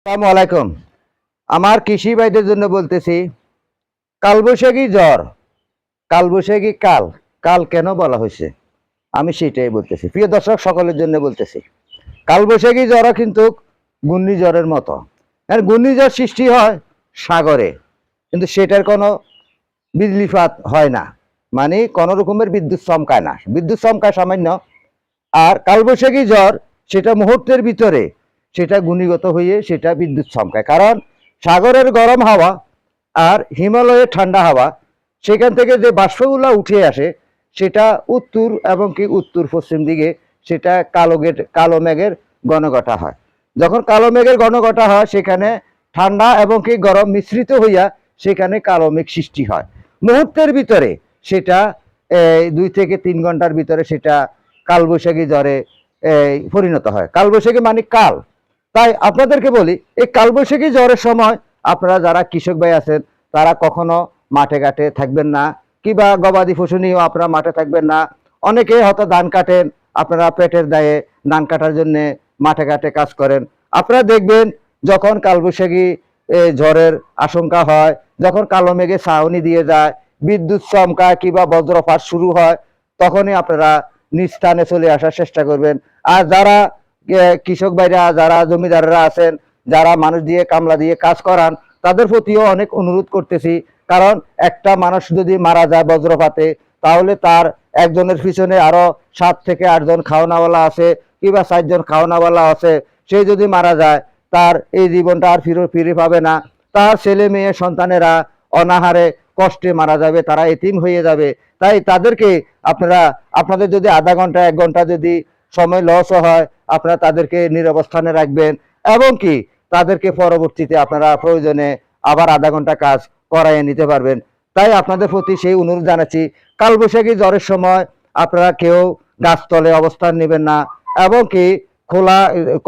আসসালামু আলাইকুম। আমার কৃষি ভাইদের জন্য বলতেছি, কালবৈশাখী জ্বর, কালবৈশাখী কাল, কাল কেন বলা হয়েছে আমি সেটাই বলতেছি। প্রিয় দর্শক সকলের জন্য বলতেছি, কালবৈশাখী জ্বরও কিন্তু ঘূর্ণিঝড়ের মতো। আর ঘূর্ণিঝড় সৃষ্টি হয় সাগরে, কিন্তু সেটার কোনো বিজলিপাত হয় না, মানে কোনো রকমের বিদ্যুৎ চমকায় না, বিদ্যুৎ চমকায় সামান্য। আর কালবৈশাখী জ্বর সেটা মুহূর্তের ভিতরে সেটা ঘনীভূত হয়ে সেটা বিদ্যুৎ চমকায়, কারণ সাগরের গরম হাওয়া আর হিমালয়ের ঠান্ডা হাওয়া সেখান থেকে যে বাষ্পগুলো উঠে আসে সেটা উত্তর এবং কি উত্তর পশ্চিম দিকে সেটা কালো মেঘের ঘনঘটা হয়। যখন কালো মেঘের ঘনঘটা হয় সেখানে ঠান্ডা এবং কি গরম মিশ্রিত হইয়া সেখানে কালো মেঘ সৃষ্টি হয় মুহূর্তের ভিতরে। সেটা 2 থেকে 3 ঘন্টার ভিতরে সেটা কালবৈশাখী জ্বরে পরিণত হয়। কালবৈশাখী মানে কাল। তাই আপনাদেরকে বলি, এই কালবৈশাখী জ্বরের সময় আপনারা যারা কৃষক ভাই আছেন তারা কখনো মাঠে ঘাটে থাকবেন না, কিংবা গবাদি পশু নিয়েও আপনারা মাঠে থাকবেন না। অনেকে হয়তো ধান কাটেন, আপনারা পেটের দায়ে ধান কাটার জন্য মাঠে ঘাটে কাজ করেন। আপনারা দেখবেন যখন কালবৈশাখী ঝড়ের আশঙ্কা হয়, যখন কালো মেঘে ছাউনি দিয়ে যায়, বিদ্যুৎ চমকায় কিংবা বজ্রপাত শুরু হয়, তখনই আপনারা নিজ স্থানে চলে আসার চেষ্টা করবেন। আর যারা কৃষক ভাইরা, যারা জমিদাররা আছেন, যারা মানুষ দিয়ে কামলা দিয়ে কাজ করান, তাদের প্রতিও অনেক অনুরোধ করতেছি। কারণ একটা মানুষ যদি মারা যায় বজ্রপাতে, তাহলে তার একজনের পিছনে আরো 7 থেকে 8 জন খাওয়ানাওয়ালা আছে, কিংবা 4 জন খাওয়ানাওয়ালা আছে। সে যদি মারা যায় তার এই জীবনটা আর ফিরে পাবে না। তার ছেলে মেয়ে সন্তানেরা অনাহারে কষ্টে মারা যাবে, তারা এতিম হয়ে যাবে। তাই তাদেরকে আপনারা, আপনাদের যদি আধা ঘন্টা 1 ঘন্টা যদি সময় লস হয়, আপনারা তাদেরকে নিরবস্থানে রাখবেন এবং কি তাদেরকে পরবর্তীতে আপনারা প্রয়োজনে আবার আধা ঘন্টা কাজ করাইয়ে নিতে পারবেন। তাই আপনাদের প্রতি সেই অনুরোধ জানাচ্ছি, কালবৈশাখী জ্বরের সময় আপনারা কেউ গাছতলে অবস্থান নেবেন না এবং কি খোলা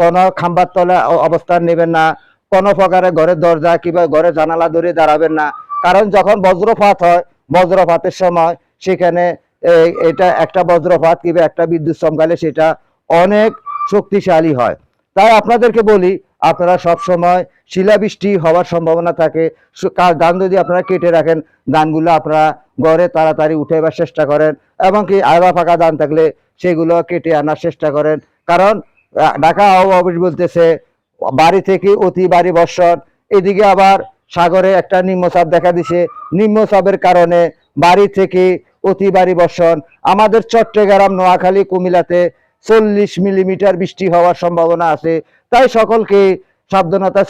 কোনো খাম্বার তলে অবস্থান নেবেন না, কোনো প্রকারে ঘরের দরজা কিংবা ঘরের জানালা ধরে দাঁড়াবেন না। কারণ যখন বজ্রপাত হয়, বজ্রপাতের সময় সেখানে এটা একটা বজ্রপাত কিংবা একটা বিদ্যুৎ চমকালে সেটা অনেক শক্তিশালী হয়। তাই আপনাদেরকে বলি, আপনারা সব সময় শিলাবৃষ্টি হওয়ার সম্ভাবনা থাকে, ধান যদি আপনারা কেটে রাখেন, ধানগুলো আপনারা ঘরে তাড়াতাড়ি উঠাইবার চেষ্টা করেন এবং কি আধা পাকা ধান থাকলে সেগুলো কেটে আনার চেষ্টা করেন। কারণ ঢাকা আবহাওয়া অফিস বলতেছে বাড়ি থেকে অতি ভারী বর্ষণ, এদিকে আবার সাগরে একটা নিম্নচাপ দেখা দিছে, নিম্নচাপের কারণে বাড়ি থেকে অতি ভারী বর্ষণ। আমাদের চট্টগ্রাম, নোয়াখালী, কুমিল্লাতে 40 মিলিমিটার বৃষ্টি হওয়ার সম্ভাবনা আছে। তাই সকলকে সাবধানতা